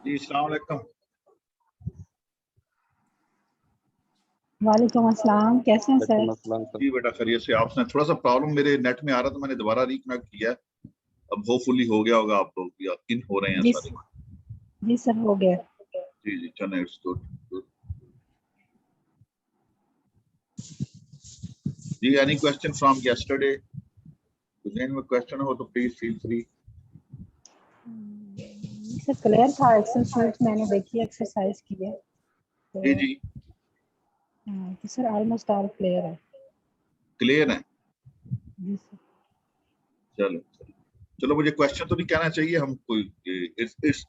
जी अस्सलाम वालेकुम। वालेकुम अस्सलाम, कैसे हैं सर? जी बेटा खैरियत से। आपने थोड़ा सा प्रॉब्लम मेरे नेट में आ रहा था, मैंने दोबारा रिकनेक्ट किया है। अब होपफुली हो गया होगा, आप लोग भी इन हो रहे हैं जी सारे। जी सर, हो गया। जी जी चलें, इट्स गुड गुड। जी एनी क्वेश्चन फ्रॉम यस्टरडे? जिन में क्वेश्चन हो तो please feel free. Sir clear था, एक्सेल शीट मैंने देखी, एक्सरसाइज की है जी तो जी तो सर ऑलमोस्ट ऑल क्लियर है। क्लियर है। जी सर। चलो चलो चलो, मुझे क्वेश्चन तो नहीं कहना चाहिए, हम कोई it's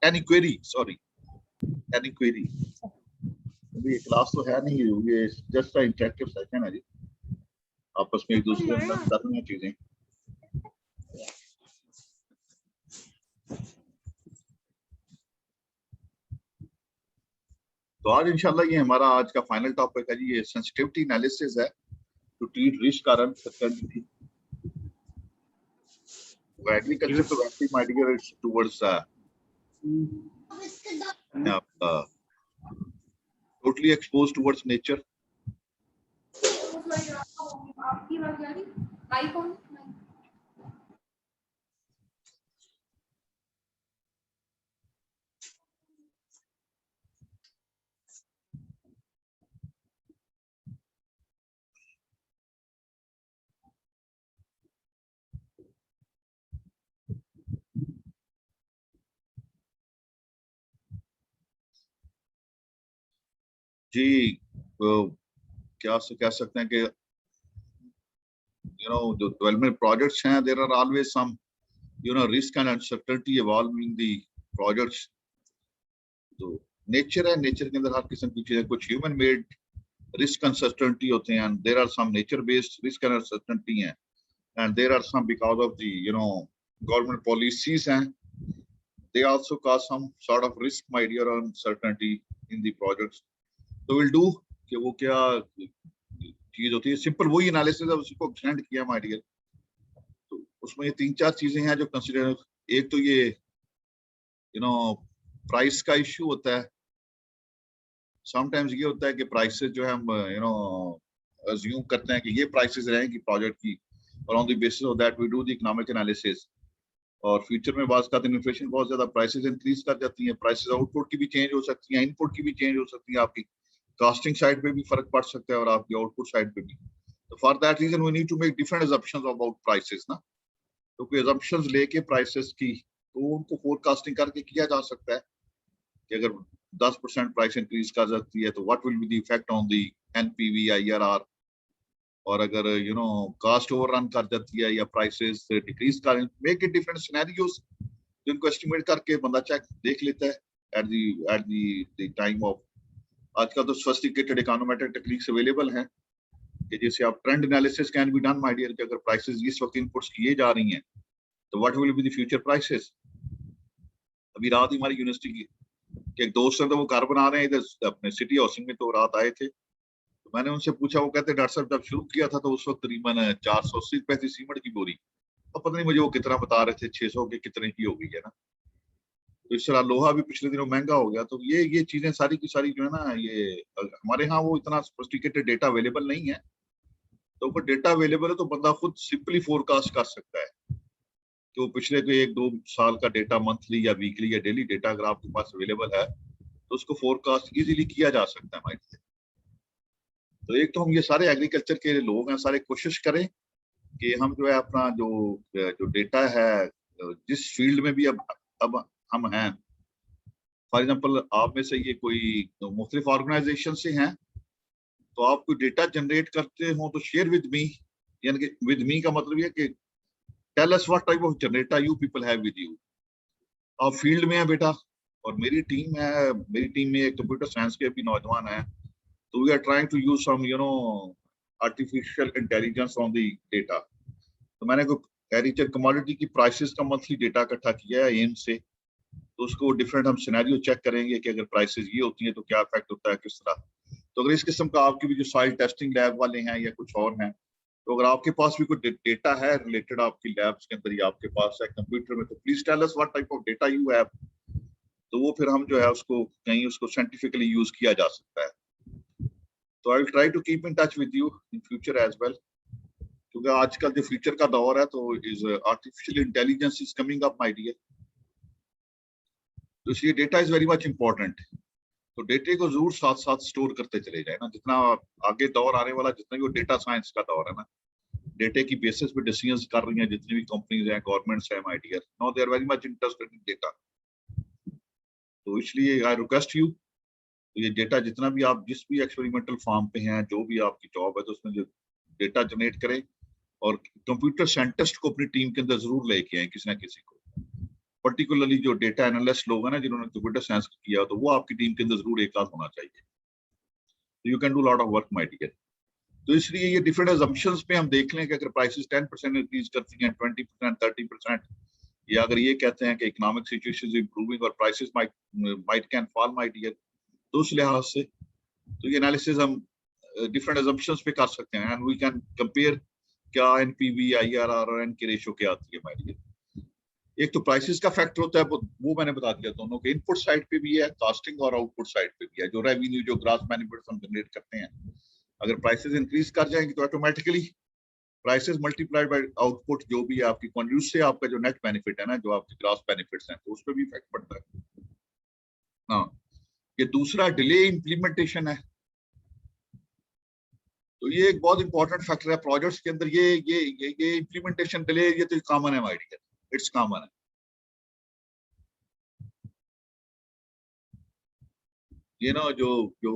any query, sorry any query. अभी क्लास तो है नहीं, ये जस्ट इंटरेक्टिव सेशन है जी, आपस में एक दूसरे के साथ कर रहे हैं चीजें। तो आज इंशाल्लाह ये हमारा आज का फाइनल टॉपिक है जी, ये सेंसिटिविटी एनालिसिस है टू ट्रीट रिस्क और अनसर्टेनिटी। एग्रीकल्चर तो वैसे my dear it's towards totally expose towards nature. आपकी बात जा रही आईफोन। जी तो क्या कह सकते हैं कि जो डेवलपमेंट प्रोजेक्ट्स हैं, there are always some risk and uncertainty evolving the projects. तो नेचर है, नेचर के अंदर हर किस्म की चीजें, कुछ ह्यूमन मेड रिस्क अनसर्टेनिटी होते हैं, and there are some nature based risk and uncertainty हैं, and there are some because of the government policies हैं, they also cause some sort of risk, my dear, uncertainty in the projects. So we'll do कि वो क्या चीज होती है, simple वही analysis है, उसी को एक्सटेंड किया माय डियर। तो उसमें ये तीन चार चीजें हैं जो कंसीडर। एक तो ये प्राइस का इश्यू होता है। समटाइम्स ये होता है कि प्राइसेस जो है हम अज्यूम करते हैं कि ये प्राइसेस रहेंगी प्रोजेक्ट की, और on the basis of that we do the economic analysis. और फ्यूचर में बात करते हैं, इन्फ्लेशन बहुत ज्यादा, प्राइसेस इंक्रीज कर जाती हैं, प्राइसेस आउटपुट की भी चेंज हो सकती है, इनपुट की भी चेंज हो सकती है, आपकी कॉस्टिंग साइड पे भी फर्क पड़ सकता है और आपकी आउटपुट साइड पे भी। तो for that reason we need to make different assumptions about prices ना। तो कोई अजम्पशंस लेके प्राइसेस की, तो उनको फोरकास्टिंग करके किया जा सकता है कि अगर 10% प्राइस इंक्रीज कर सकती है तो what will be the effect on the NPV IRR. और अगर कॉस्ट ओवररन कर जाती है या प्राइसेस डिक्रीज कर, मेक इट डिफरेंट सिनेरियोस जिनको एस्टिमेट करके बंदा चेक देख लेता है एट द टाइम ऑफ। आजकल तो सोफिस्टिकेटेड इकोनोमेट्रिक टेक्निक्स अवेलेबल हैं कि जैसे आप trend analysis can be done my dear, कि अगर प्राइसेस इस वक्त इनपुट्स किए जा रही हैं तो what will be the future prices. अभी रात हमारी यूनिवर्सिटी की कि एक दोस्त है, तो वो घर बना रहे हैं इधर अपने सिटी हाउसिंग में, तो रात आए थे, तो मैंने उनसे पूछा, वो कहते डॉक्टर साहब जब शुरू किया था तो उस वक्त करीबन 480 रुपए थी सीमेंट की बोरी। अब पता नहीं मुझे वो कितना बता रहे थे, 600 के कितने की हो गई है ना। तो इस तरह लोहा भी पिछले दिनों महंगा हो गया। तो ये चीजें सारी की सारी जो है ना, ये हमारे यहाँ वो इतना सोफिस्टिकेटेड डेटा अवेलेबल नहीं है। तो अगर डेटा अवेलेबल है तो बंदा खुद सिंपली फोरकास्ट कर सकता है कि वो पिछले कोई 1-2 साल का डेटा, मंथली या वीकली या डेली डेटा अगर आपके पास अवेलेबल है तो उसको फोरकास्ट इजीली किया जा सकता है हमारे। तो एक तो हम ये सारे एग्रीकल्चर के लोग हैं, सारे कोशिश करें कि हम जो है अपना जो जो डेटा है, जिस फील्ड में भी अब हम हैं, फॉर एग्जांपल आप में से ये कोई मुख्तलिफ ऑर्गेनाइजेशन से हैं, तो आप कोई डेटा जनरेट करते हो तो शेयर विद मी। यानी कि विद मी का मतलब ये कि tell us what type of generator you people have with you. आप फील्ड में है बेटा, और मेरी टीम है, मेरी टीम में एक कंप्यूटर साइंस के भी नौजवान हैं, तो we are trying to use some artificial intelligence on the data. तो मैंने कोई एग्रीकल्चर कमोडिटी की प्राइसेस का मंथली डेटा इकट्ठा किया है एम से। तो उसको डिफरेंट हम सिनेरियो चेक करेंगे कि अगर प्राइसेस ये होती हैं तो क्या इफेक्ट होता है, किस तरह। तो अगर इस किस्म का आपकी भी जो सॉइल टेस्टिंग लैब वाले हैं या कुछ और हैं, तो अगर आपके पास भी कोई डेटा है रिलेटेड आपकी लैब्स के अंदर या आपके पास है कंप्यूटर में, तो please tell us what type of data you have. तो वो फिर हम जो है उसको कहीं उसको साइंटिफिकली यूज किया जा सकता है। तो I will try to keep in touch with you in future as well, क्योंकि आजकल जो फ्यूचर का दौर है तो is artificial intelligence is coming up my dear, तो इसलिए data is very much important. तो डेटे को जरूर साथ साथ स्टोर करते चले जाए ना, जितना आगे दौर आने वाला, जितना भी वो डेटा साइंस का दौर है ना, डेटे की बेसिस पे डिसीजंस कर रही हैं जितनी भी कंपनीज हैं, गवर्नमेंट्स हैं my dear, now they are very much interested in data. तो इसलिए आई रिक्वेस्ट यू, ये डेटा जितना भी आप जिस भी एक्सपेरिमेंटल फार्म पे हैं, जो भी आपकी जॉब है, तो उसमें जो डेटा जनरेट करें और कंप्यूटर साइंटिस्ट को अपनी टीम के अंदर जरूर लेके आए, किसी ना किसी को, पर्टिकुलरली जो डेटा एनालिस्ट लोग हैं ना जिन्होंने कंप्यूटर साइंस किया, तो वो आपकी टीम के अंदर जरूर एक आध होना चाहिए। You can do lot of work my dear. तो इसलिए ये डिफरेंट अजम्पशंस पे हम देख लें कि अगर प्राइसेस 10% इंक्रीज करती हैं, 20%, 30%, या अगर ये कहते हैं कि इकोनॉमिक सिचुएशन इज इंप्रूविंग और prices might can fall my dear, तो उस लिहाज से तो ये एनालिसिस हम डिफरेंट अजम्पशंस पे कर सकते हैं एंड वी कैन कंपेयर क्या एनपीवी, आईआरआर और एन की रेशियो क्या आती है हमारे लिए। एक तो प्राइसेस का फैक्टर होता है, वो मैंने बता दिया, दोनों के इनपुट साइड पे भी है, कॉस्टिंग और आउटपुट साइड पे भी है। जो रेवेन्यू, जो ग्रॉस बेनिफिट हम जनरेट करते हैं, अगर प्राइसेस इंक्रीज कर जाएंगे तो automatically prices multiplied by output, जो भी आपकी कंज्यूस से आपका जो नेट बेनिफिट है ना, जो आपके ग्रॉस बेनिफिट्स हैं, तो उस पर भी इफेक्ट पड़ता है। हाँ, ये दूसरा डिले इम्प्लीमेंटेशन है, तो ये एक बहुत इंपॉर्टेंट फैक्टर है प्रोजेक्ट्स के अंदर। ये इम्प्लीमेंटेशन डिले, ये तो कॉमन है हमारी, इट्स कॉमन है। ये ना जो जो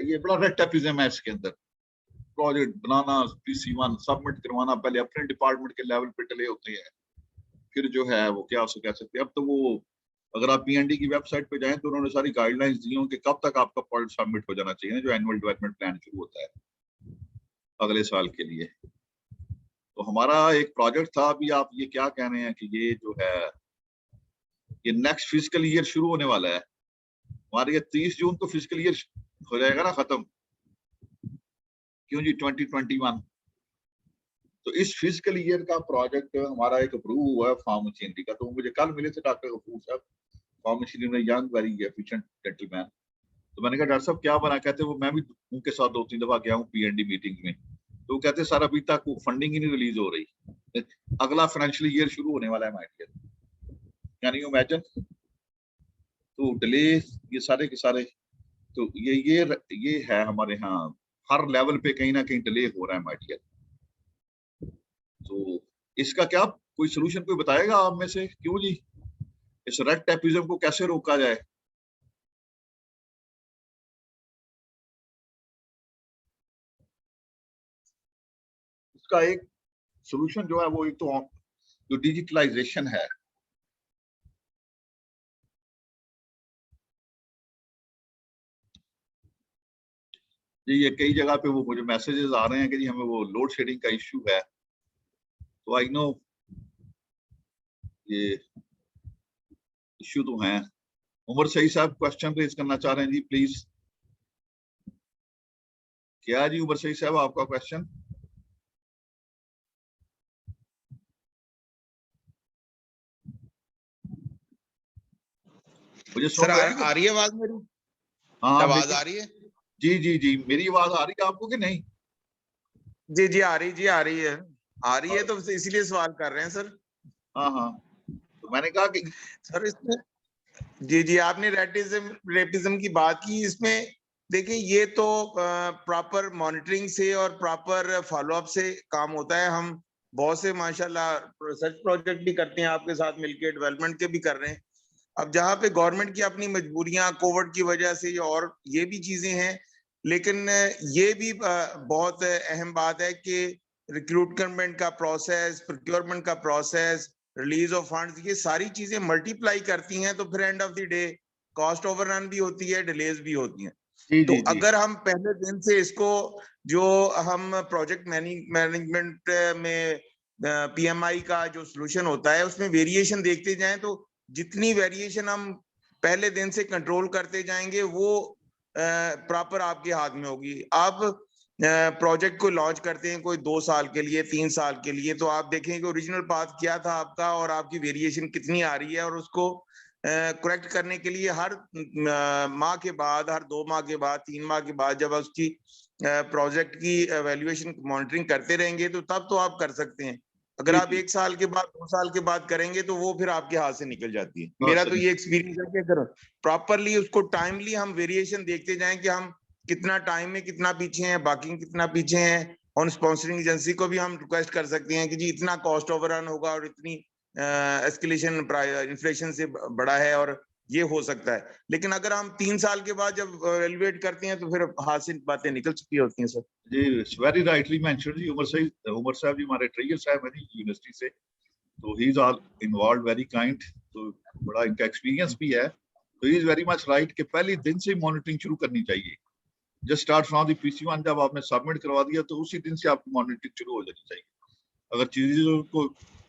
ये बड़ा रेड टेपिज्म है इसके अंदर, प्रोजेक्ट बनाना, PC1 सबमिट करवाना, पहले अपने डिपार्टमेंट के लेवल पे डिले होते हैं, फिर जो है वो क्या कह सकते हैं, अब तो वो अगर आप PND की वेबसाइट पे जाएं तो उन्होंने सारी गाइडलाइंस दी हों कि कब तक आपका प्रोजेक्ट सबमिट हो जाना चाहिए, जो एनुअल डेवलपमेंट प्लान शुरू होता है अगले साल के लिए। तो हमारा एक प्रोजेक्ट था, अभी आप ये क्या कह रहे हैं कि ये जो है ये नेक्स्ट फिजिकल ईयर शुरू होने वाला है हमारे, ये 30 जून को फिजिकल ईयर हो जाएगा ना खत्म, क्यों जी 2021। तो इस फिजिकल ईयर का प्रोजेक्ट हमारा एक अप्रूव हुआ है फार्म मशीनरी का। तो मुझे कल मिले थे डॉक्टर कपूर साहब, फार्म मशीनरी में, यंग वेरी एफिशिएंट जेंटलमैन। तो मैंने कहा डॉक्टर साहब क्या बना, कहते वो मैं भी उनके साथ 2-3 दफा गया हूँ PND मीटिंग में, तो वो कहते सर अभी तक फंडिंग ही नहीं रिलीज हो रही, अगला फाइनेंशियल ईयर शुरू होने वाला है my dear, can you imagine. तो डिले ये सारे के सारे, तो ये है हमारे यहाँ हर लेवल पे कहीं ना कहीं डिले हो रहा है माय डियर। तो इसका क्या कोई सोल्यूशन कोई बताएगा आप में से, क्यों जी इस रेड टेपिज्म को कैसे रोका जाए? इसका एक सोल्यूशन जो है वो एक तो जो डिजिटलाइजेशन है, ये कई जगह पे वो मुझे मैसेजेस आ रहे हैं कि जी हमें वो लोड शेडिंग का इश्यू है। तो आई नो ये इश्यू तो है। उमर सही साहब क्वेश्चन रेज करना चाह रहे हैं जी, प्लीज। क्या जी उमर सही साहब आपका क्वेश्चन? मुझे सुन सर रहे हैं आ रही है आवाज मेरी? हाँ आवाज आ रही है? जी जी जी, मेरी आवाज आ रही है आपको कि नहीं? जी जी आ रही, जी आ रही है, आ रही है, तो इसीलिए सवाल कर रहे हैं सर। हाँ हाँ, तो मैंने कहा कि सर इसमें जी जी आपने रेटिज्म की बात की, इसमें देखिए ये तो प्रॉपर मॉनिटरिंग से और प्रॉपर फॉलोअप से काम होता है। हम बहुत से माशाल्लाह रिसर्च प्रोजेक्ट भी करते हैं आपके साथ मिलके, डेवलपमेंट के भी कर रहे हैं। अब जहाँ पे गवर्नमेंट की अपनी मजबूरियां कोविड की वजह से और ये भी चीजें हैं, लेकिन ये भी बहुत अहम बात है कि रिक्रूटमेंट का प्रोसेस, प्रोक्योरमेंट का प्रोसेस, रिलीज ऑफ फंड्स, ये सारी चीजें मल्टीप्लाई करती हैं, तो फिर end of the day cost overrun भी होती है, डिलेज भी होती हैं। जी तो जी जी अगर हम पहले दिन से इसको, जो हम प्रोजेक्ट मैनेजमेंट में PMI का जो सोल्यूशन होता है उसमें वेरिएशन देखते जाएं, तो जितनी वेरिएशन हम पहले दिन से कंट्रोल करते जाएंगे वो प्रॉपर आपके हाथ में होगी। आप प्रोजेक्ट को लॉन्च करते हैं कोई 2 साल के लिए, 3 साल के लिए, तो आप देखें कि ओरिजिनल पाथ क्या था आपका और आपकी वेरिएशन कितनी आ रही है, और उसको करेक्ट करने के लिए हर माह के बाद, हर 2 माह के बाद, 3 माह के बाद जब उसकी प्रोजेक्ट की वैल्यूएशन मॉनिटरिंग करते रहेंगे तो तब तो आप कर सकते हैं। अगर आप 1 साल के बाद, 2 साल के बाद करेंगे तो वो फिर आपके हाथ से निकल जाती है। मेरा तो ये एक्सपीरियंस है कि अगर प्रॉपरली उसको टाइमली हम वेरिएशन देखते जाएं कि हम कितना टाइम में कितना पीछे हैं, बाकी कितना पीछे हैं, और स्पॉन्सरिंग एजेंसी को भी हम रिक्वेस्ट कर सकते हैं कि जी इतना कॉस्ट ओवररन होगा और इतनी एस्केलेशन इन्फ्लेशन से बड़ा है और ये हो सकता है। लेकिन अगर हम 3 साल के बाद जब एवेल्युएट करते हैं तो फिर हाथ से बातें निकल चुकी होती हैं सर। जी, वेरी राइटली मेंशन्ड जी। उमर साहब जी हमारे ट्रेजर साहब है यूनिवर्सिटी से, तो he is all involve, very kind, तो बड़ा इनका एक्सपीरियंस भी है। तो he is very much right कि पहले दिन से मॉनिटरिंग शुरू करनी चाहिए। Just start from the PC1, जब आपने सबमिट करवा दिया तो उसी दिन से आपकी मॉनिटरिंग शुरू हो जानी चाहिए। अगर चीजों को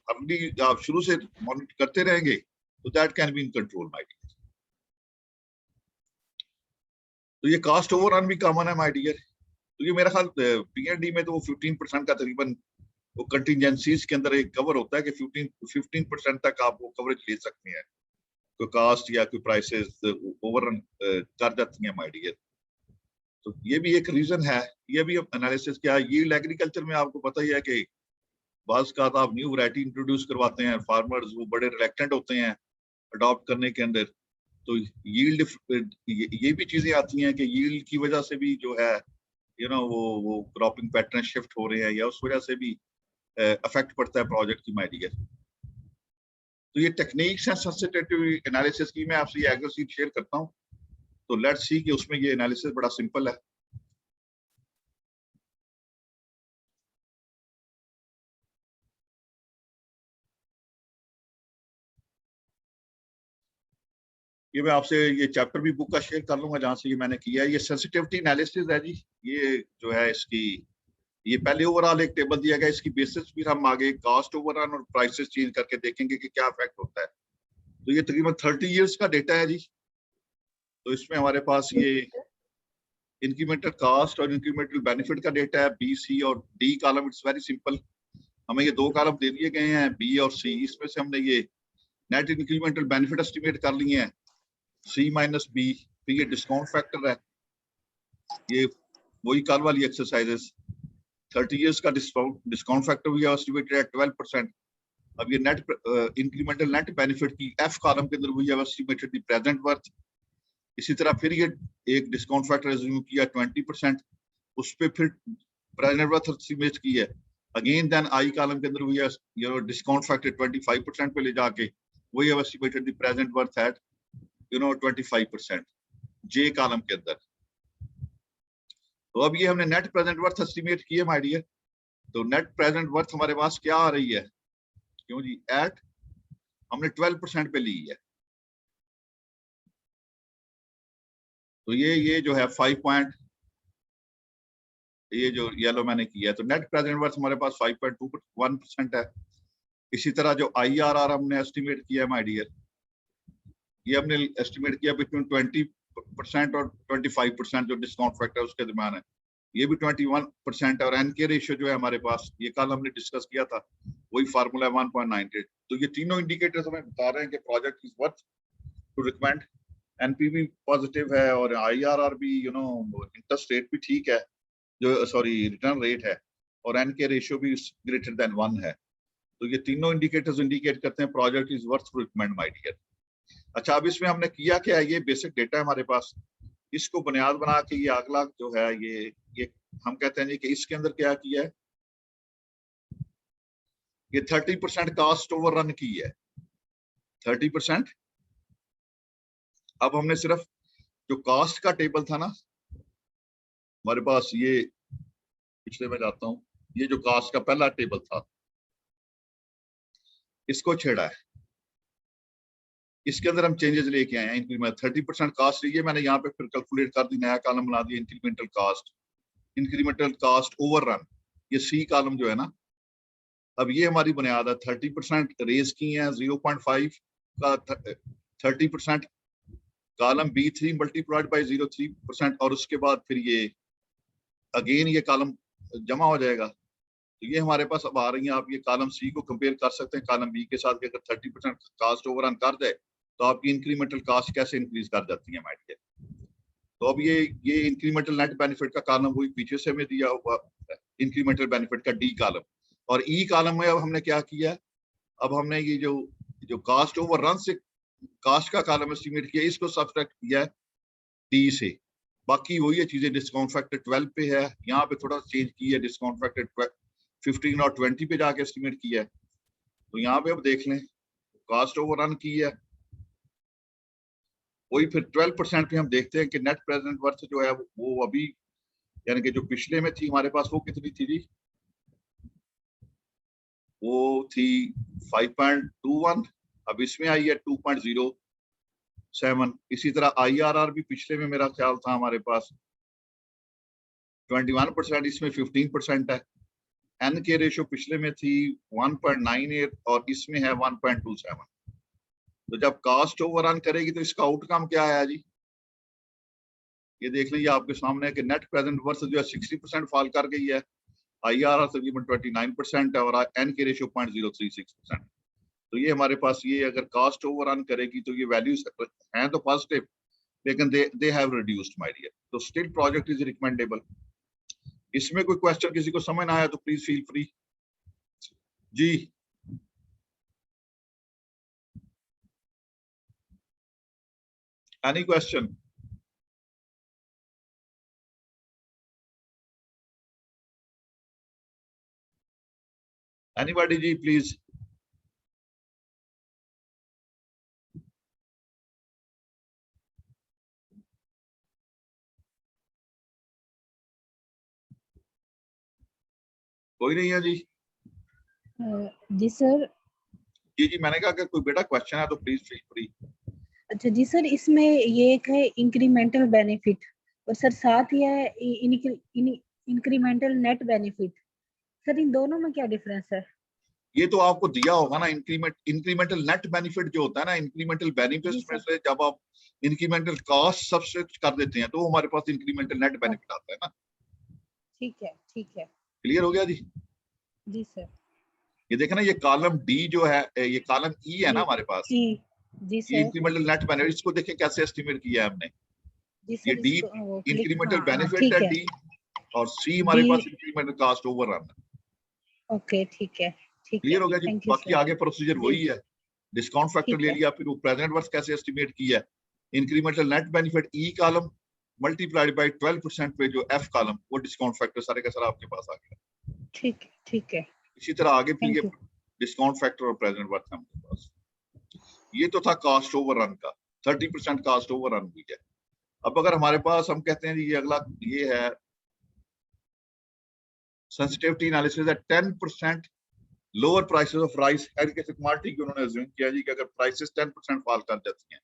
अर्ली आप शुरू से मॉनिटर करते रहेंगे तो that can be in control my dear. तो ये कास्ट ओवररन भी कॉमन है माय डियर। तो ये मेरा ख्याल PND में तो वो 15% का तकरीबन वो कंटिजेंसीज के अंदर एक कवर होता है कि 15% तक आप वो कवरेज ले सकते हैं, कोई कास्ट या कोई प्राइसेस ओवररन कर जाती हैं माय डियर। तो ये भी एक रीजन है। ये भी एनालिसिस क्या है, यील्ड एग्रीकल्चर में आपको पता ही है कि बाज़ का आप न्यू वैरायटी इंट्रोड्यूस करवाते हैं, फार्मर्स वो बड़े रिलेक्टेंट होते हैं अडॉप्ट करने के अंदर। तो यील्ड ये भी चीजें आती हैं कि यील्ड की वजह से भी जो है वो क्रॉपिंग पैटर्न शिफ्ट हो रहे हैं या उस वजह से भी अफेक्ट पड़ता है प्रोजेक्ट की माय डियर। तो ये टेक्निक्स हैं सेंसिटिविटी एनालिसिस की, मैं आपसे ये एग्रो शीट शेयर करता हूँ। तो लेट्स सी कि उसमें ये एनालिसिस बड़ा सिंपल है। ये मैं आपसे ये चैप्टर भी बुक का शेयर कर लूंगा जहां से ये मैंने किया है। ये सेंसिटिविटी एनालिसिस है जी। ये जो है इसकी ये पहले ओवरऑल एक टेबल दिया गया, इसकी बेसिस फिर हम आगे कास्ट ओवररन और प्राइसेस चेंज करके देखेंगे कि क्या इफेक्ट होता है। तो ये तकरीबन 30 इयर्स का डेटा है जी। तो इसमें हमारे पास ये इंक्रीमेंटल कास्ट और इंक्रीमेंटल बेनिफिट का डेटा है, B, C और D column. It's very simple, हमें ये 2 कॉलम दे दिए गए हैं B और C। इसमें से हमने ये नेट इंक्रीमेंटल बेनिफिट एस्टिमेट कर लिए हैं C माइनस B, फिर ये डिस्काउंट फैक्टर है, ये वही कल वाली एक्सरसाइजेस। 30 इयर्स का डिस्काउंट फैक्टर भी एस्टिमेटेड है 12%। अब ये नेट इंक्रीमेंटल नेट बेनिफिट की F कॉलम के अंदर वही एस्टिमेटेड द प्रेजेंट वर्थ। इसी तरह फिर ये एक डिस्काउंट फैक्टर एज्यूम किया 20%, उस पे फिर प्रेजेंट वर्थ एस्टिमेट की है। अगेन देन I कॉलम के अंदर वही डिस्काउंट फैक्टर 25% पे ले जाके वही estimated the present worth at 25% J column के अंदर। तो अब ये हमने नेट प्रेजेंट वर्थ एस्टिमेट किए माय डियर। तो नेट प्रेजेंट वर्थ हमारे पास क्या आ रही है, क्यों जी, एट हमने 12% पे ली है। तो ये जो है 5 ये जो येलो मैंने किया है, तो नेट प्रेजेंट वर्थ हमारे पास 5.21% है। इसी तरह जो IRR हमने एस्टिमेट किया है माय डियर, ये हमने एस्टिमेट किया बिटवीन 20% और 25% जो डिस्काउंट फैक्टर उसके दरम्यान है, ये भी 21%। और NK रेशियो जो है हमारे पास, ये कल हमने डिस्कस किया था, वही फार्मूला 1.98। तो ये तीनों इंडिकेटर्स हमें बता रहे हैं कि project is worth to recommend. NPV positive है और IRR भी इंटरेस्ट रेट भी ठीक है, जो सॉरी रिटर्न रेट है, और NK रेशियो भी ग्रेटर देन 1 है। तो ये तीनों इंडिकेटर्स इंडिकेट करते हैं project is worth to recommend my dear. अच्छा, अब इसमें हमने किया क्या है, ये बेसिक डेटा है हमारे पास, इसको बुनियाद बना के ये अगला जो है ये हम कहते हैं कि इसके अंदर क्या किया है, ये 30% कास्ट ओवररन की है, 30%। अब हमने सिर्फ जो कास्ट का टेबल था ना हमारे पास, ये पिछले में जाता हूं, ये जो कास्ट का पहला टेबल था इसको छेड़ा है, इसके अंदर हम चेंजेस लेके आए हैं। इंक्रीमेंट 30% कास्ट ये मैंने यहाँ पे फिर कैलकुलेट कर दी, नया कॉलम बना दिया इंक्रीमेंटल कास्ट ओवररन, ये C कॉलम जो है ना। अब ये हमारी बुनियाद है, 30% रेज की है, 0.5 का 30% कॉलम B3 मल्टीप्लाइड बाय 0.3%, और उसके बाद फिर ये अगेन ये कॉलम जमा हो जाएगा। तो ये हमारे पास अब आ रही है, आप ये कॉलम C को कंपेयर कर सकते हैं कॉलम B के साथ कि अगर 30% कास्ट ओवररन कर जाए तो आपकी इंक्रीमेंटल कास्ट कैसे इंक्रीज कर जाती है माइट के। तो अब ये इंक्रीमेंटल नेट बेनिफिट का कॉलम वही पीछे से हमें दिया हुआ इंक्रीमेंटल बेनिफिट का डी कॉलम, और ई कॉलम में अब हमने क्या किया, अब हमने ये जो कास्ट ओवर रन से कास्ट का कॉलम एस्टिमेट किया, इसको सब्ट्रैक्ट किया डी से। बाकी वही है चीजें, डिस्काउंट फैक्टर 12 पे है, यहाँ पे थोड़ा चेंज किया है, डिस्काउंट फैक्टर 15 और 20 पे जाके एस्टिमेट किया है। तो यहाँ पे अब देख लें कास्ट ओवर रन की है, वही फिर 12% पे हम देखते हैं कि नेट प्रेजेंट वर्थ जो है वो अभी, यानी कि जो पिछले में थी हमारे पास वो कितनी थी जी, वो थी 5.21, अब इसमें आई है 2.07। इसी तरह IRR भी पिछले में मेरा ख्याल था हमारे पास 21%, इसमें 15% है। एन के रेशो पिछले में थी 1.98 और इसमें है 1.27। तो जब कास्ट ओवररन करेगी तो इसका आउटकम क्या आया जी, ये देख लीजिए आपके सामने है कि नेट प्रेजेंट वर्थ जो है 60% फॉल कर गई है, IRR तकरीबन 29% है और एन के रेशियो 0.036%। तो ये हमारे पास ये अगर कास्ट ओवररन करेगी तो ये वैल्यूज हैं तो पॉजिटिव, लेकिन they have reduced my dear, तो स्टिल प्रोजेक्ट इज रिकमेंडेबल। इसमें कोई क्वेश्चन किसी को समझ ना आया तो प्लीज फील फ्री जी। Any question? एनीबॉडी जी प्लीज। कोई नहीं है जी? जी सर। जी मैंने कहा कि कोई बेटा क्वेश्चन है तो प्लीज फील फ्री। अच्छा जी सर, इसमें ये एक है इंक्रीमेंटल बेनिफिट और सर साथ ही है इंक्रीमेंटल नेट बेनिफिट। सर इन दोनों में क्या डिफरेंस है? ये तो आपको दिया होगा ना, इंक्रीमेंटल नेट बेनिफिट जो होता है ना, इंक्रीमेंटल बेनिफिट्स में से जब आप इंक्रीमेंटल कॉस्ट सब्ट्रैक्ट कर देते हैं तो हमारे पास इंक्रीमेंटल नेट बेनिफिट आता है ना। ठीक है, क्लियर हो गया जी? जी सर। ये देखा ना, ये कॉलम डी जो है, ये कॉलम ई है ना हमारे पास, जी सर। इंक्रीमेंटल नेट बेनिफिट, इसको देखें कैसे एस्टिमेट किया है हमने। ये डी इंक्रीमेंटल बेनिफिट है डी, और सी हमारे पास इंक्रीमेंटल कॉस्ट ओवररन। ओके ठीक है। क्लियर हो गया जी? बाकी आगे प्रोसीजर वही है, डिस्काउंट फैक्टर ले लिया, फिर वो प्रेजेंट वर्थ कैसे एस्टिमेट किया, incremental net benefit E column multiplied by 12% पे जो एफ कॉलम, वो डिस्काउंट फैक्टर सारे का सारा आपके पास आ गया। ठीक है। इसी तरह आगे फिर ये डिस्काउंट फैक्टर और प्रेजेंट वर्थ है हमारे पास। ये तो था कास्ट ओवररन का, 30% कास्ट ओवररन हुई है। अब अगर हमारे पास हम कहते हैं ये अगला ये है सेंसिटिविटी एनालिसिस है 10% lower prices of rice and के कमोडिटी की उन्होंने अज्यूम किया जी कि अगर प्राइसेस 10% फॉल कर जाती हैं।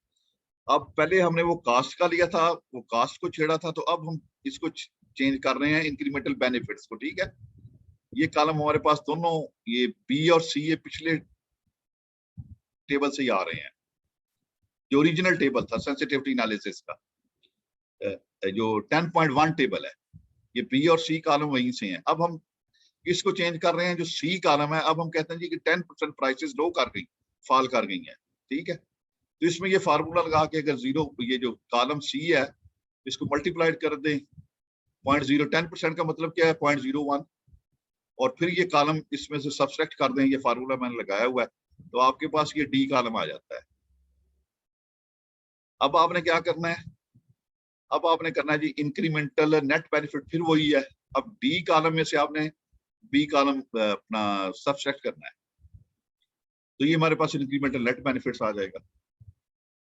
अब पहले हमने वो कास्ट का लिया था, वो कास्ट को छेड़ा था, तो अब हम इसको चेंज कर रहे हैं इंक्रीमेंटल बेनिफिट्स को। ठीक है, ये कॉलम हमारे पास दोनों ये बी और सी ये पिछले टेबल से ही आ रहे हैं, जो ओरिजिनल टेबल था सेंसिटिविटी एनालिसिस का, जो 10.1 टेबल है, ये बी और सी कॉलम वहीं से हैं। अब हम इसको चेंज कर रहे हैं, जो सी कॉलम है, अब हम कहते हैं जी कि 10% प्राइसेस लो कर गई, फॉल कर गई हैं। ठीक है, तो इसमें ये फार्मूला लगा के अगर जीरो, ये जो कॉलम सी है इसको मल्टीप्लाइड कर दें 0.0, 10% का मतलब क्या है 0.01, और फिर ये कॉलम इसमें से सब्ट्रैक्ट कर दें, ये फार्मूला मैंने लगाया हुआ है, तो आपके पास ये डी कॉलम आ जाता है। अब आपने क्या करना है, अब आपने करना है जी इंक्रीमेंटल नेट बेनिफिट, फिर वही है, अब डी कॉलम में से आपने बी कॉलम अपना सब्ट्रैक्ट करना है, तो ये हमारे पास इंक्रीमेंटल नेट बेनिफिट्स आ जाएगा।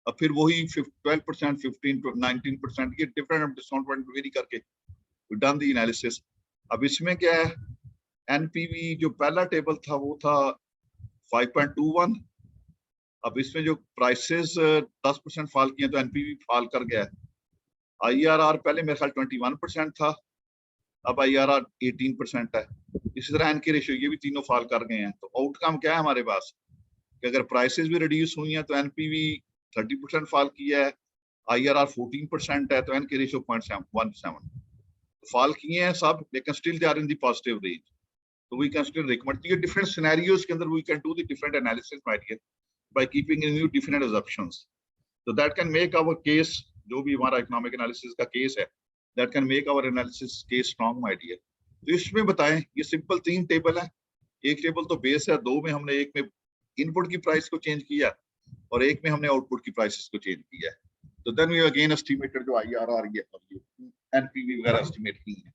अब फिर वही 12%, 15, 19%, ये डिफरेंट डिस्काउंट पॉइंट वेरी करके डन द एनालिसिस। अब इसमें क्या है, एनपीवी जो पहला टेबल था वो था 5.21, अब इसमें जो प्राइसेस 10% फॉल किए तो एनपीवी फॉल कर गया है। IRR पहले मेरे ख्याल 21% था, अब IRR 18% है। इसी तरह एन के रेशियो ये भी तीनों फॉल कर गए हैं। तो आउटकम क्या है हमारे पास कि अगर प्राइसेस भी रिड्यूस हुई हैं तो एनपीवी 30% फॉल किया है, IRR 14% है, तो एन के रेशियो 0.17 फॉल किए हैं सब, लेकिन still they are in the positive range. तो वी कैन स्टिल रिकमेंड, ये डिफरेंट सिनेरियोज के अंदर we can do the different analysis my dear by keeping in view different assumptions। So that can make our case, जो भी हमारा economic analysis का case है, that can make our analysis case strong, my dear. तो इसमें बताएं, ये simple 3 table है, एक टेबल तो बेस है, 2 में हमने एक में इनपुट की प्राइस को चेंज किया और एक में हमने आउटपुट की प्राइसेस को चेंज किया है. तो देन वी अगेन एस्टिमेटेड जो IRR ये एनपीवी वगैरह एस्टिमेट की है.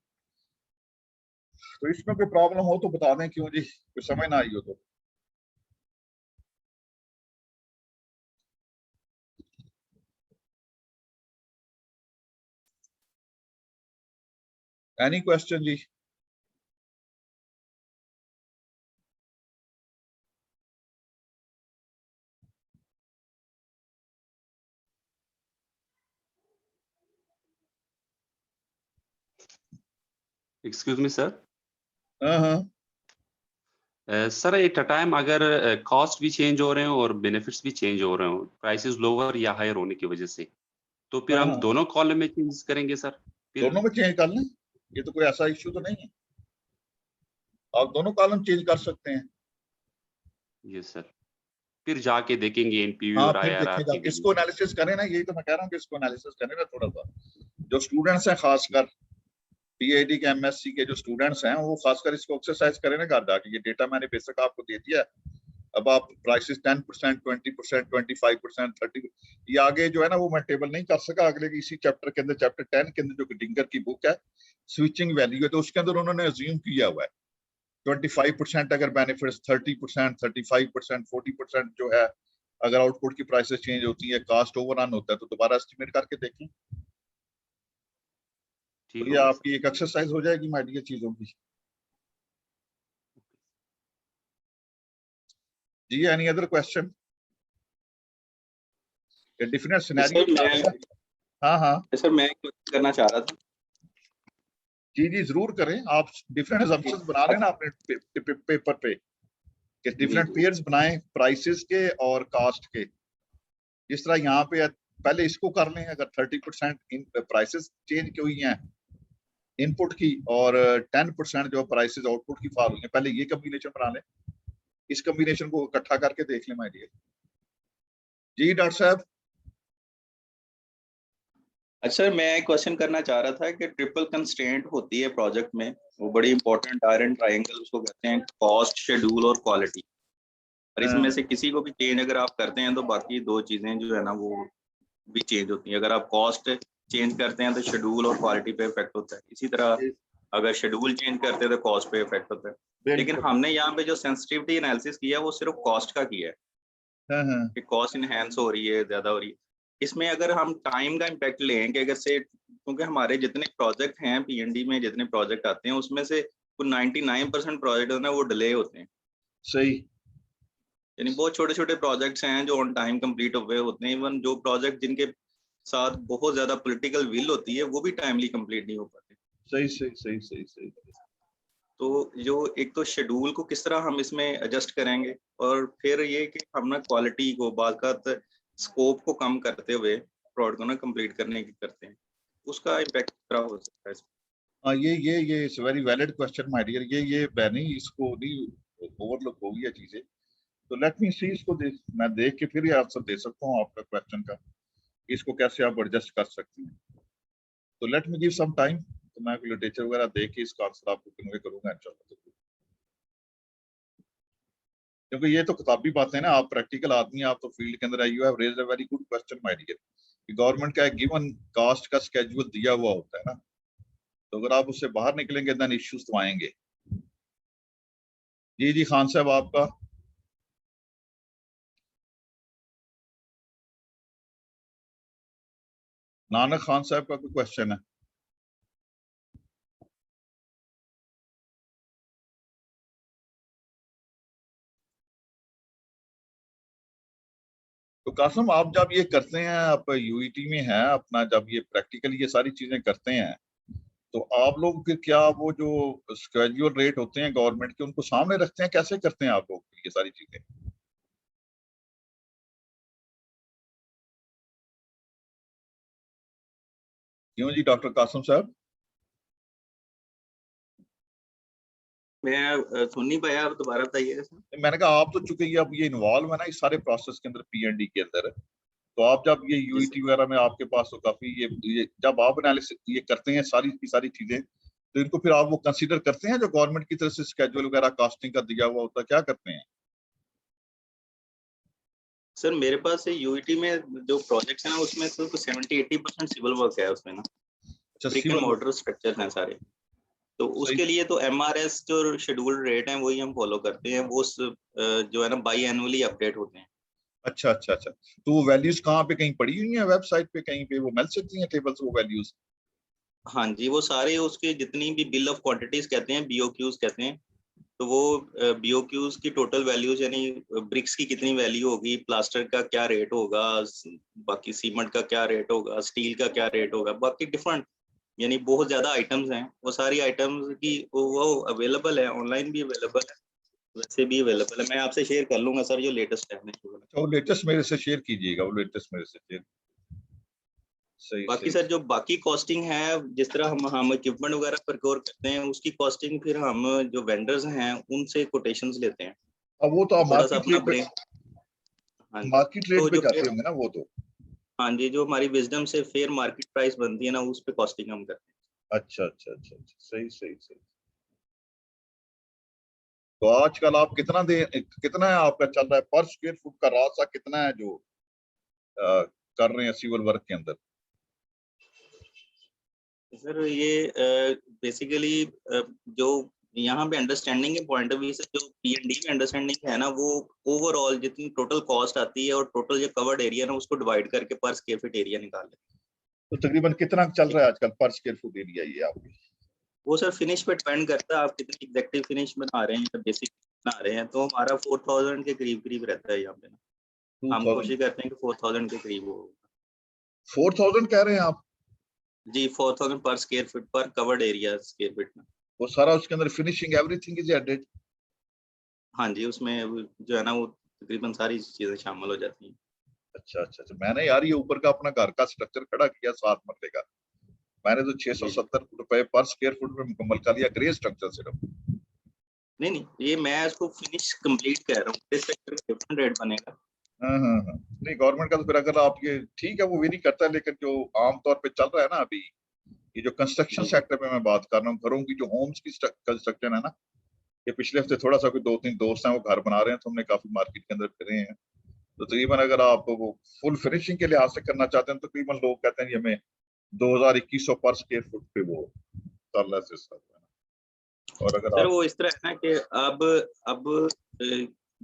तो इसमें कोई प्रॉब्लम हो तो बता दें, क्यों जी, कोई समझ ना आई हो तो. Any question जी? Excuse me sir. हाँ. सर एट अ टाइम अगर कॉस्ट भी चेंज हो रहे हैं और बेनिफिट्स भी चेंज हो रहे हो, प्राइसेस लोअर या हायर होने की वजह से, तो फिर हम हाँ. दोनों कॉलम में चेंज करेंगे सर? दोनों में चेंज कर लें, ये तो कोई ऐसा इश्यू तो नहीं है, आप दोनों कॉलम चेंज कर सकते हैं. Yes sir. फिर जाके देखेंगे एनपीवी हाँ, और फिर आईआरआर देखेगा, की इसको एनालिसिस करें ना, यही तो मैं कह रहा हूँ कि इसको एनालिसिस करें ना थोड़ा सा. जो स्टूडेंट्स हैं, खासकर पीआईडी के एमएससी के जो स्टूडेंट्स हैं, वो खासकर इसको एक्सरसाइज करें ना घर जाके. ये डेटा मैंने बेसिक आपको दे दिया है. अब आप प्राइसेस 10%, 20%, 25%, 30, ये आगे जो है ना वो मैं टेबल नहीं कर सका. अगले इसी चैप्टर के अंदर, चैप्टर 10 के अंदर जो डिंगर की बुक है स्विचिंग वैल्यू है, तो उसके अंदर उन्होंने अज्यूम किया हुआ है 25% अगर बेनिफिट्स, 30%, 35%, 40% जो है अगर आउटपुट की प्राइसेस चेंज होती है, कास्ट ओवररन होता है, तो दोबारा एस्टिमेट करके देखें. तो ये आपकी एक एक्सरसाइज हो जाएगी माइडिया चीजों की. जी, any other question? Different scenario. हाँ हाँ सर, मैं करना चाह रहा था. जी जी, जरूर करें. आप डिफरेंट असम्पशंस बना लेना अपने पेपर पे, कि डिफरेंट पेयर्स बनाएं प्राइसेस के और कास्ट के. जिस तरह यहाँ पे पहले इसको कर लें, अगर 30% प्राइसेस चेंज हुई हैं इनपुट की और 10% जो प्राइसेस आउटपुट की फॉल हुई हैं, पहले ये कॉम्बिनेशन बना लें. इस कॉम्बिनेशन को इकट्ठा करके देख लें माय डियर. जी डॉक्टर साहब. अच्छा सर, मैं एक क्वेश्चन करना चाह रहा था कि ट्रिपल कंस्ट्रेंट होती है प्रोजेक्ट में, वो बड़ी इंपॉर्टेंट आयरन ट्रायंगल उसको कहते हैं, कॉस्ट, शेड्यूल और क्वालिटी. और इसमें से किसी को भी चेंज अगर आप करते हैं तो बाकी 2 चीजें जो है ना वो भी चेंज होती है. अगर आप कॉस्ट चेंज करते हैं तो शेड्यूल और क्वालिटी पे इफेक्ट होता है. इसी तरह अगर शेड्यूल चेंज करते हैं तो कॉस्ट पे इफेक्ट होता है. लेकिन हमने यहाँ पे जो सेंसिटिविटी एनालिसिस किया वो सिर्फ कॉस्ट का किया है कि कॉस्ट इनहेंस हो रही है, ज्यादा हो रही है. इसमें अगर हम टाइम का इम्पैक्ट लें कि अगर से, क्योंकि हमारे जितने प्रोजेक्ट हैं पीएनडी में, जितने प्रोजेक्ट आते हैं उसमें से 99% प्रोजेक्ट है ना वो डिले होते हैं. सही. यानी बहुत छोटे छोटे प्रोजेक्ट्स हैं जो ऑन टाइम कंप्लीट हुए होते हैं. इवन जो प्रोजेक्ट जिनके साथ बहुत ज्यादा पॉलिटिकल विल होती है वो भी टाइमली कंप्लीट नहीं हो पाते. सही सही सही सही सही. तो जो एक तो शेड्यूल को किस तरह हम इसमें एडजस्ट करेंगे, और फिर ये कि हम ना क्वालिटी को बात स्कोप को कम करते हुए प्रोडक्ट को ना कंप्लीट करने की करते हैं, उसका इम्पैक्ट क्या हो सकता है? हाँ, ये it's very valid question my dear. ये नहीं, इसको नहीं ओवरलुक हो गई है चीजें. तो लेट मी सी, इसको मैं देख के फिर आंसर दे सकता हूँ आपका क्वेश्चन का, इसको कैसे आप एडजस्ट कर सकते हैं. तो let me give some time. तो मैं लिटरेचर वगैरह देख के इसका आंसर आपको कन्वे करूंगा इंशाल्लाह. क्योंकि ये तो किताबी बातें ना, आप प्रैक्टिकल आदमी, आप तो फील्ड के अंदर आई. You have raised a very good question my dear. Government का एक गिवन कास्ट का स्केड्यूल दिया हुआ होता है ना, तो अगर आप उससे बाहर निकलेंगे देन इश्यूज तो आएंगे. जी जी खान साहब, आपका. नानक खान साहब का कोई क्वेश्चन है? तो कासम, आप जब ये करते हैं, आप यूईटी में हैं अपना, जब ये प्रैक्टिकल ये सारी चीजें करते हैं, तो आप लोग फिर क्या वो जो स्केड्यूल रेट होते हैं गवर्नमेंट के, उनको सामने रखते हैं? कैसे करते हैं आप लोग ये सारी चीजें? क्यों जी डॉक्टर कासम साहब? मैं सुन नहीं पाया, आप दोबारा बताइएगा सर. मैंने कहा आप तो चूंकि अब ये इन्वॉल्व है ना इस सारे प्रोसेस के अंदर, पीएनडी के अंदर, तो आप जब ये यूईटी वगैरह में आपके पास तो काफी ये जब आप एनालिसिस ये करते हैं सारी की सारी चीजें, तो इनको फिर आप वो कंसीडर करते हैं जो गवर्नमेंट की तरफ से स्केड्यूल वगैरह कॉस्टिंग का दिया हुआ होता है, क्या करते हैं? सर मेरे पास यूईटी में जो प्रोजेक्ट्स हैं ना उसमें तो 70-80% सिविल वर्क है उसमें ना, अच्छा, brick and civil work, mortar structure हैं सारे। तो सही। उसके लिए तो एमआरएस जो शेड्यूल्ड रेट है वही हम फॉलो करते हैं, वो जो है ना बाई एनुअली अपडेट होते हैं। अच्छा अच्छा अच्छा, तो वो वैल्यूज कहाँ पे कहीं पड़ी हुई हैं वेबसाइट पे, कहीं पे वो मिल सकती हैं टेबल्स वो वैल्यूज? हाँ जी, वो सारे उसके जितनी भी बिल ऑफ क्वांटिटीज कहते हैं, बीओक्यूज कहते हैं, तो वो बीओक्यूज की टोटल वैल्यूज यानी ब्रिक्स की कितनी वैल्यू होगी, प्लास्टर का क्या रेट होगा, बाकी सीमेंट का क्या रेट होगा, स्टील का क्या रेट होगा, बाकी डिफरेंट यानी बहुत ज्यादा आइटम्स हैं। वो सारी आइटम्स की वो अवेलेबल है, ऑनलाइन भी अवेलेबल है, वैसे भी अवेलेबल है। मैं आपसे शेयर कर लूंगा सर जो लेटेस्ट है। अच्छा, वो लेटेस्ट मेरे से शेयर कीजिएगा, वो लेटेस्ट मेरे से शेयर। सही बाकी सही। सर जो बाकी कॉस्टिंग है, जिस तरह हम इक्विपमेंट वगैरह प्रोक्योर करते हैं, उसकी कॉस्टिंग फिर हम जो वेंडर्स हैं उनसे कोटेशंस लेते हैं। अब वो तो आप थोड़ा सा मार्केट अपना रेट पे, ब्रेन, हाँ जी, मार्केट रेट तो पे जो जाते होंगे ना वो तो। हाँ जी, जो हमारी विजडम से फेयर मार्केट प्राइस बनती है ना, उस पे कॉस्टिंग हम करते हैं। अच्छा अच्छा अच्छा अच्छा, सही सही सही। तो आजकल आप कितना है आपका चल रहा है पर स्क्वायर फुट का रास्ता कितना है जो कर रहे हैं सिविल वर्क के अंदर? सर ये बेसिकली जो यहाँ पे अंडरस्टैंडिंग के पॉइंट ऑफ व्यू से जो पीएनडी में अंडरस्टैंडिंग है ना, वो ओवरऑल जितनी टोटल कॉस्ट आती है और टोटल जो कवर्ड एरिया ना उसको डिवाइड करके पर स्क्वायर फीट एरिया निकाल लेते तो तकरीबन कितना चल रहा है आजकल पर स्क्वायर फुट एरिया ये आपके? हैं। वो सर फिनिश पे डिपेंड करता है, आप कितनी एग्जैक्टिव फिनिश बना रहे हैं या बेसिक बना रहे हैं। तो हमारा 4000 के करीब करीब रहता है यहाँ पे ना। हम 2000, कोशिश करते हैं कि 4000 के करीब हो। 4000 कह रहे हैं आप? जी 4000 पर स्क्वायर फीट पर कवर्ड एरिया स्क्वायर फीट में। वो सारा उसके अंदर फिनिशिंग एवरीथिंग इज एडेड? हाँ जी, उसमें जो है ना वो तकरीबन सारी चीजें शामिल हो जाती हैं। अच्छा अच्छा अच्छा, मैंने यार ये ऊपर का अपना घर का स्ट्रक्चर खड़ा किया 7 मरले का, मैंने तो जी 670 रुपए पर स्क्वायर फुट में मुकम्मल कर लिया ग्रे स्ट्रक्चर सिर्फ। नहीं नहीं, ये मैं इसको फिनिश कंप्लीट कर रहा हूँ, इस सेक्टर का डिफरेंट रेट बनेगा। हाँ, नहीं गवर्नमेंट का तो फिर अगर आप ये ठीक है वो भी नहीं करता, लेकिन जो आमतौर पे चल रहा है ना अभी, ये जो कंस्ट्रक्शन जी सेक्टर में मैं बात कर रहा हूँ, घरों की जो होम्स की कंस्ट्रक्शन है ना, ये पिछले हफ्ते थोड़ा सा कोई 2-3 दोस्त हैं वो घर बना रहे हैं, तो हमने काफी मार्केट के अंदर फिरे हैं। तो तकरीबन अगर आप वो फुल फिनिशिंग के लिहाज से करना चाहते हैं तो तकरीबन लोग कहते हैं कि हमें 2000-2100 पर स्क्वायर फुट पे वो कर रहा है। और अगर सर, आप वो इस तरह है ना कि अब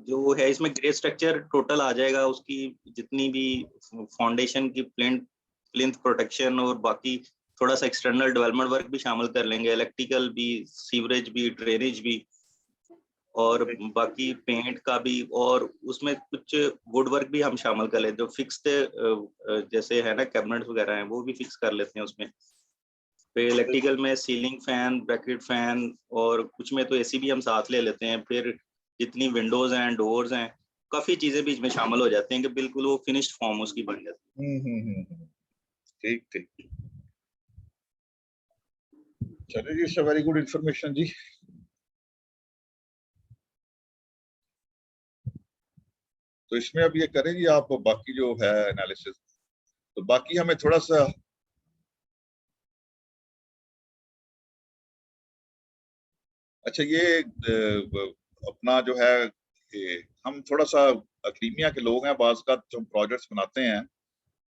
जो है इसमें ग्रे स्ट्रक्चर टोटल आ जाएगा, उसकी जितनी भी फाउंडेशन की प्लिंथ प्रोटेक्शन और बाकी थोड़ा सा एक्सटर्नल डेवलपमेंट वर्क भी शामिल कर लेंगे, इलेक्ट्रिकल भी, सीवरेज भी, ड्रेनेज भी, और बाकी पेंट का भी, और उसमें कुछ वुड वर्क भी हम शामिल कर लेते हैं। जो फिक्स्ड जैसे है ना कैबिनेट्स वगैरह हैं वो भी फिक्स कर लेते हैं उसमें। फिर इलेक्ट्रिकल में सीलिंग फैन, ब्रैकेट फैन, और कुछ में तो एसी भी हम साथ ले लेते हैं। फिर जितनी विंडोज हैं, डोर्स हैं, काफी चीजें बीच में शामिल हो जाती हैं कि बिल्कुल वो फिनिश्ड फॉर्म उसकी बन जाती ठीक ठीक, चलिए जी, इट्स वेरी गुड इंफॉर्मेशन जी। तो इसमें अब ये करेंगे आप बाकी जो है एनालिसिस, तो बाकी हमें थोड़ा सा अच्छा ये अपना जो है ये हम थोड़ा सा अक्रीमिया के लोग हैं, बाज का जो प्रोजेक्ट्स बनाते हैं,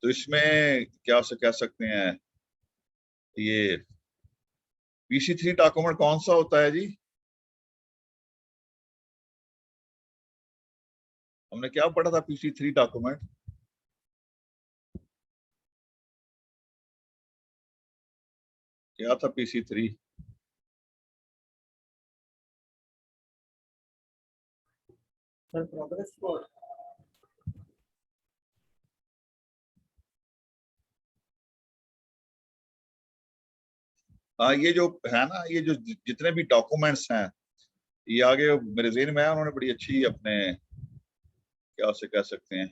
तो इसमें क्या से कह सकते हैं, ये PC3 डॉक्यूमेंट कौन सा होता है जी? हमने क्या पढ़ा था PC3 डॉक्यूमेंट? क्या था PC3? हाँ, ये जो है ना, ये जो जितने भी डॉक्यूमेंट्स हैं, ये आगे मेरे ज़हन में है, उन्होंने बड़ी अच्छी अपने क्या से कह सकते हैं,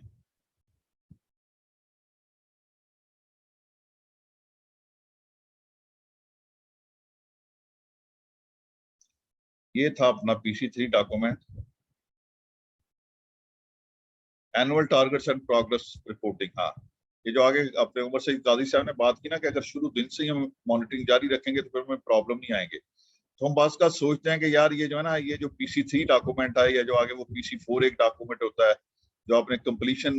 ये था अपना PC3 document. Annual targets and progress reporting, हाँ ये जो आगे अपने उमर सईद काजी साहब ने बात की ना कि अगर शुरू दिन से ही हम मॉनिटरिंग जारी रखेंगे तो फिर हमें प्रॉब्लम नहीं आएंगे। तो हम बात का सोचते हैं कि यार ये जो है ना, ये जो PC3 डॉक्यूमेंट है या जो आगे वो PC4 एक डॉक्यूमेंट होता है जो अपने completion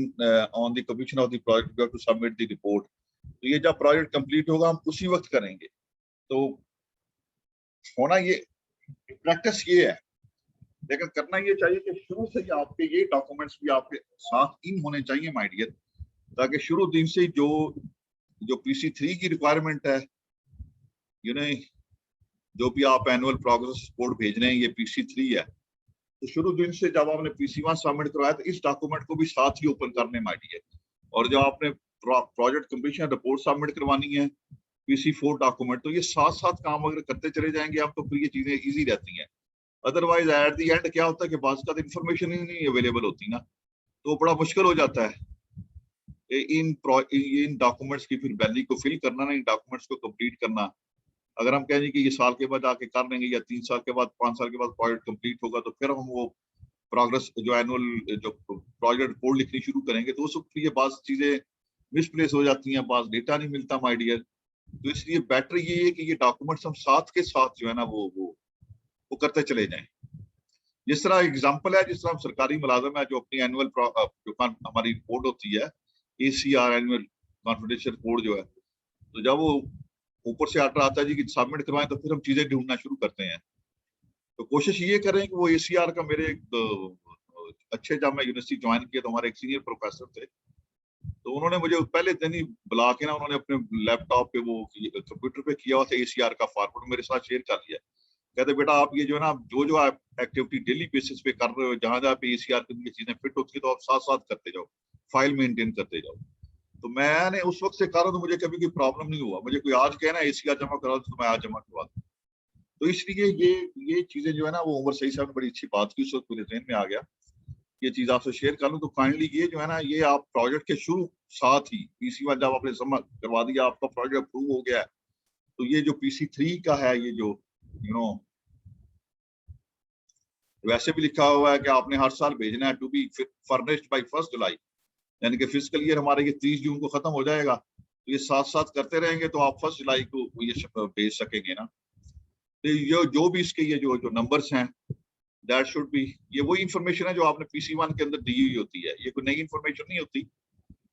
on the completion of the project to submit the report, तो ये जब प्रोजेक्ट कंप्लीट होगा हम उसी वक्त करेंगे। तो होना ये प्रैक्टिस ये है, लेकिन करना ये चाहिए कि शुरू से ही आपके ये डॉक्यूमेंट्स भी आपके साथ इन होने चाहिए माय डियर, ताकि शुरू दिन से जो PC3 की रिक्वायरमेंट है, जो भी आप एनुअल प्रोग्रेस रिपोर्ट भेज रहे हैं ये PC3 है, तो शुरू दिन से जब आपने PC1 सबमिट करवाया तो इस डॉक्यूमेंट को भी साथ ही ओपन करने माय डियर, और जब आपने प्रोजेक्ट कंप्लीशन रिपोर्ट सबमिट करवानी है PC4 डॉक्यूमेंट, तो ये साथ साथ काम अगर करते चले जाएंगे आप तो फिर ये चीजें इजी रहती हैं। अदरवाइज एट द एंड क्या होता है कि बात का इंफॉर्मेशन ही नहीं अवेलेबल होती ना, तो बड़ा मुश्किल हो जाता है इन डॉक्यूमेंट्स की फिर वैल्यू को फिल करना ना, इन डॉक्यूमेंट्स को कंप्लीट करना। अगर हम कहें कि ये साल के बाद आके कर लेंगे या 3 साल के बाद 5 साल के बाद प्रोजेक्ट कंप्लीट होगा तो फिर हम वो प्रोग्रेस जो एनुअल जो प्रोजेक्ट रिपोर्ट लिखनी शुरू करेंगे, तो उस वक्त ये बात चीजें मिसप्लेस हो जाती हैं, बात डेटा नहीं मिलता माय डियर। तो इसलिए बेटर ये है कि ये डॉक्यूमेंट्स हम साथ के साथ जो है ना वो करते चले जाएं। जिस तरह एग्जांपल है, जिस तरह हम सरकारी मुलाजिम है जो अपनी एनुअल जो हमारी रिपोर्ट होती है ACR एनुअल कॉन्फिडेंशियल रिपोर्ट जो है, तो जब वो ऊपर से ऑर्डर आता है जी कि सबमिट करवाएं तो फिर हम चीजें ढूंढना शुरू करते हैं। तो कोशिश ये करें कि वो ACR का मेरे अच्छे, जब मैं यूनिवर्सिटी ज्वाइन किया तो हमारे एक सीनियर प्रोफेसर थे, तो उन्होंने मुझे पहले दिन ही बुला के ना उन्होंने अपने लैपटॉप पे वो कंप्यूटर पे किया हुआ था ACR का फॉर्मेट मेरे साथ शेयर कर लिया। कहते बेटा आप ये जो है ना जो आप एक्टिविटी डेली बेसिस पे कर रहे हो, जहां जहां पे ACR की ये चीजें फिट होती है तो आप साथ साथ करते जाओ, फाइल मेंटेन करते जाओ। तो मैंने उस वक्त से करा तो मुझे कभी कोई प्रॉब्लम नहीं हुआ। मुझे कोई आज कहना ACR जमा करा तो मैं आज जमा करवा दूं। तो इसलिए ये चीजें जो है ना वो उमर सईद साहब ने बड़ी अच्छी बात की, उस वक्त मेरे ज़हन में आ गया ये चीज आपसे शेयर कर लूं। तो काइंडली ये जो है ना ये आप प्रोजेक्ट के शुरू साथ ही PC1 जब आपने जमा करवा दिया, आपका प्रोजेक्ट अप्रूव हो गया है, तो ये जो PC3 का है ये जो वैसे भी लिखा हुआ है कि आपने हर साल भेजना है टू बी फर्निश्ड बाय 1 जुलाई, यानी कि फिजिकल ईयर हमारे ये 30 जून को खत्म हो जाएगा, तो ये साथ साथ करते रहेंगे तो आप 1 जुलाई को ये भेज सकेंगे ना। तो ये जो भी इसके ये जो नंबर्स हैं दैट शुड बी, ये वही इंफॉर्मेशन है जो आपने PC1 के अंदर दी हुई होती है, ये कोई नई इंफॉर्मेशन नहीं होती,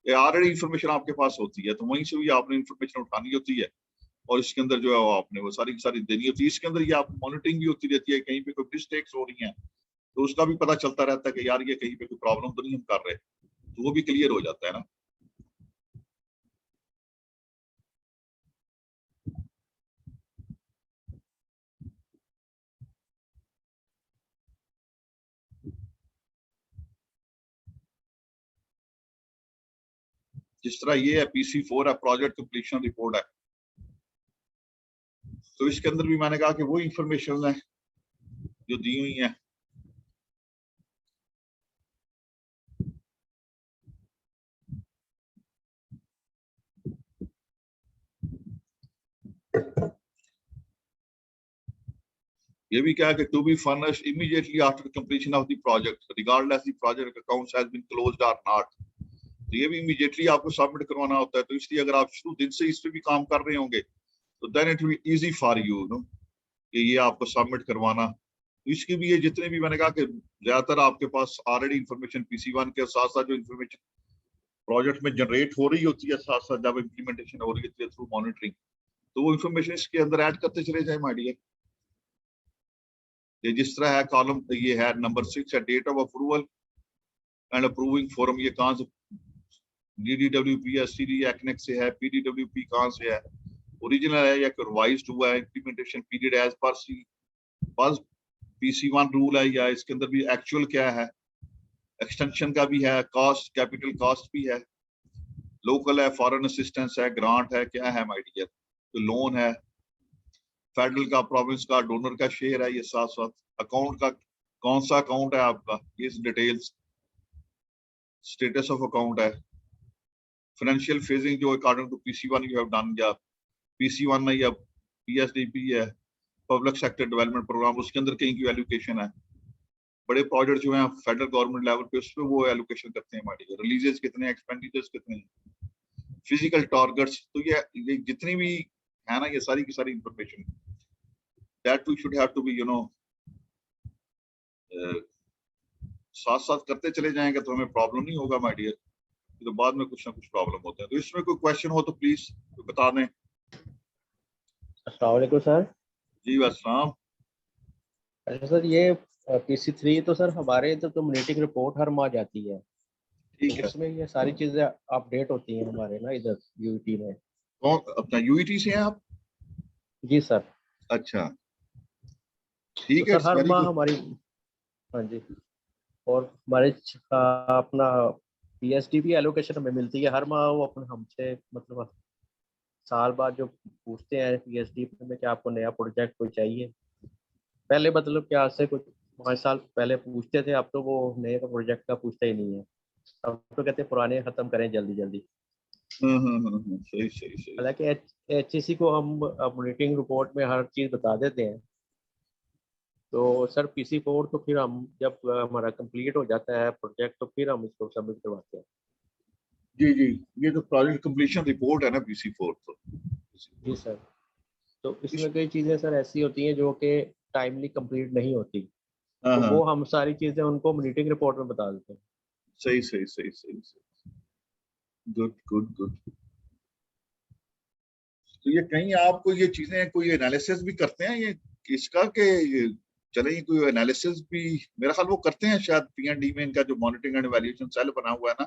ये ऑलरेडी इंफॉर्मेशन आपके पास होती है, तो वहीं से भी आपने इंफॉर्मेशन उठानी होती है और इसके अंदर जो है वो आपने वो सारी देनी होती है। इसके अंदर ये आप मॉनिटरिंग भी होती रहती है, कहीं पे कोई मिस्टेक्स हो रही हैं तो उसका भी पता चलता रहता है कि यार ये कहीं पे कोई प्रॉब्लम तो नहीं हम कर रहे, तो वो भी क्लियर हो जाता है ना। जिस तरह ये है PC4 है, प्रोजेक्ट कंप्लीशन रिपोर्ट है, तो इसके अंदर भी मैंने कहा कि वो इंफॉर्मेशन है जो दी हुई है। ये भी क्या है कि to be furnished immediately after completion of the project regardless the project accounts has been closed और नॉट, तो ये भी इमीडिएटली आपको सबमिट करवाना होता है। तो इसलिए अगर आप शुरू दिन से इस पे भी काम कर रहे होंगे तो then it will be easy for you know कि ये आपको सबमिट करवाना। तो इसकी भी ये जितने भी मैंने कहा कि ज्यादातर आपके पास ऑलरेडी इंफॉर्मेशन PC1 के साथ साथ जो इंफॉर्मेशन प्रोजेक्ट में जनरेट हो रही होती है साथ साथ जब इम्प्लीमेंटेशन हो रही होती है थ्रू मॉनिटरिंग, तो वो इंफॉर्मेशन इसके अंदर ऐड करते चले जाए माय डियर। ये जिस तरह है कॉलम ये है नंबर 6 है date of approval and approving forum, ये कहाँ से DDWP है, CD एक्नेक से है, PDWP कहाँ से है, ओरिजिनल है या रिवाइज्ड हुआ है, implementation period as per PC1 rule है या इसके अंदर भी एक्चुअल क्या है, एक्सटेंशन का भी है, कॉस्ट कैपिटल कॉस्ट भी है, लोकल है, फॉरेन असिस्टेंस है, ग्रांट है, क्या है माय डियर, तो लोन है, फेडरल का, प्रोविंस का, डोनर का शेयर है, ये साथ साथ अकाउंट का कौन सा अकाउंट है आपका, ये डिटेल्स, स्टेटस ऑफ अकाउंट है, फाइनेंशियल फेजिंग जो according to PC1 you have done, या PC1 में या PSDP है, पब्लिक सेक्टर डेवलपमेंट प्रोग्राम, उसके अंदर कहीं की एलोकेशन है, बड़े प्रोजेक्ट जो हैं फेडरल गवर्नमेंट लेवल पे, उस पे वो एलोकेशन करते हैं हमारी, रिलीजेस कितने, एक्सपेंडिचर्स कितने, फिजिकल टारगेट्स, तो ये जितनी भी है ना, ये सारी की सारी information that we should have to be साथ साथ करते चले जाएंगे तो हमें प्रॉब्लम नहीं होगा माय डियर, तो बाद में कुछ ना कुछ प्रॉब्लम होते हैं। तो इसमें कोई क्वेश्चन हो तो प्लीज बता दें। अस्सलाम वालेकुम सर। जी अस्सलाम। अच्छा सर, ये PC3 तो सर हमारे इधर तो मीटिंग रिपोर्ट हर माह जाती है, ठीक तो है, उसमें ये सारी चीजें अपडेट होती हैं हमारे ना इधर यूईटी में। कौन अपना यूईटी से हैं आप? जी सर। अच्छा तो ठीक है, सर हर वेरी माह गुड। हमारी, हाँ जी, और हमारे अपना पीएसडी भी एलोकेशन हमें मिलती है हर माह। वो अपने हमसे मतलब साल बाद जो पूछते हैं पीएसडी में कि आपको नया प्रोजेक्ट कोई चाहिए, पहले मतलब क्या आज से कुछ 5 साल पहले पूछते थे, अब तो वो नए का प्रोजेक्ट का पूछते ही नहीं है, अब तो कहते हैं पुराने खत्म करें जल्दी जल्दी। सही सही सही। हालांकि एचईसी को हम मीटिंग रिपोर्ट में हर चीज बता देते हैं। तो सर PC4 तो फिर हम जब हमारा कंप्लीट हो जाता है प्रोजेक्ट तो फिर हम इसको सबमिट करवाते हैं। जी जी, ये तो प्रोजेक्ट कंप्लीशन रिपोर्ट है ना PC4 तो। जी सर। तो इसमें कई चीजें सर ऐसी होती हैं जो कि टाइमली कंप्लीट नहीं होती, हाँ तो हाँ, वो हम सारी चीजें उनको मीटिंग रिपोर्ट में बता देते हैं। सही सही सही सही सही, गुड गुड गुड। तो ये कहीं आपको ये चीजें कोई एनालिसिस भी करते हैं ये इसका कि चले, ये कोई एनालिसिस भी मेरा ख्याल वो करते हैं शायद P&D में, इनका जो मॉनिटरिंग एंड इवैल्यूएशन सेल बना हुआ है ना,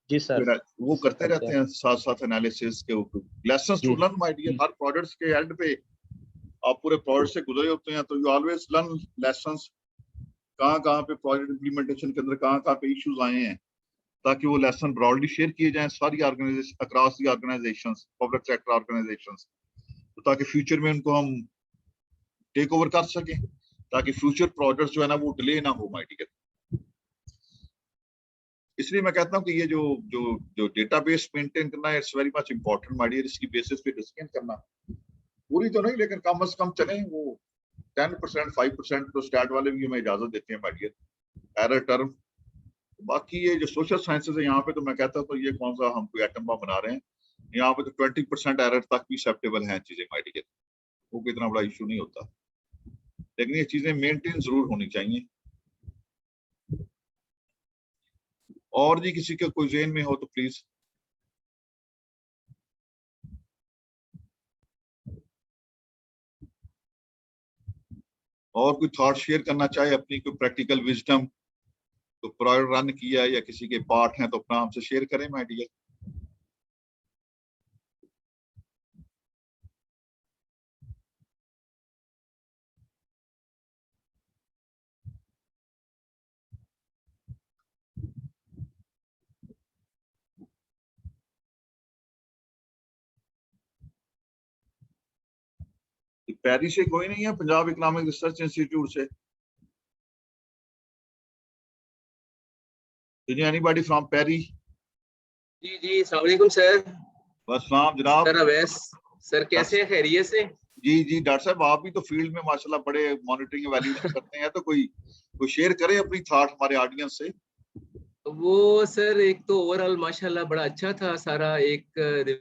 जी सर। वो जी सर करते रहते हैं साथ साथ एनालिसिस के लेसन्स टू जी लर्न माय डियर। हर प्रोजेक्ट्स के एंड पे आप पूरे प्रोजेक्ट से गुजरे होते हैं, तो यू ऑलवेज लर्न लेसन्स, कहाँ कहाँ पे प्रोजेक्ट इम्प्लीमेंटेशन के अंदर कहाँ कहाँ पे इश्यूज आए हैं, ताकि वो लेसन ब्रॉडली शेयर किए जाएं सारी organisation across the organisations, public sector organisations, तो ताकि फ्यूचर में उनको हम टेक ओवर कर सकें, ताकि फ्यूचर प्रोजेक्ट्स जो है ना वो डिले ना हो माय डियर। इसलिए मैं कहता हूँ कि ये जो जो जो डेटाबेस मेंटेन करना है, it's very much important my dear. इसकी बेसिस पे डिसीजन करना, पूरी तो नहीं लेकिन कम से कम चलें वो 10% 5% तो स्टैट वाले भी हमें इजाजत देते हैं माय डियर, एरर टर्म। बाकी ये जो सोशल साइंसेज है यहाँ पे तो मैं कहता हूँ तो ये कौन सा हम कोई एटम बम बना रहे हैं, यहाँ पे तो 20% एरर तक भी एक्सेप्टेबल हैं चीजें माय डियर, वो कोई इतना बड़ा इशू नहीं होता, लेकिन ये चीजें मेंटेन जरूर होनी चाहिए। और जी किसी का कोई ज़हन में हो तो प्लीज। और कोई थॉट शेयर करना चाहे अपनी, कोई प्रैक्टिकल विजडम, तो प्रोजेक्ट रन किया या किसी के पार्ट हैं तो अपना हमसे शेयर करें माय डियर। पेरिस से कोई नहीं है, पंजाब इकोनॉमिक रिसर्च इंस्टीट्यूट से? Anybody from PERI? जी जी अस्सलाम वालेकुम सर। बस नाम जनाब। सर अवैस सर, कैसे हैं, खैरियत से? जी जी डॉक्टर साहब, आप भी तो फील्ड में माशाल्लाह बड़े मॉनिटरिंग एवैल्यूएशन करते हैं, तो कोई शेयर करें अपनी थॉट हमारे ऑडियंस से। वो सर एक तो ओवरऑल माशाल्लाह बड़ा अच्छा था सारा, एक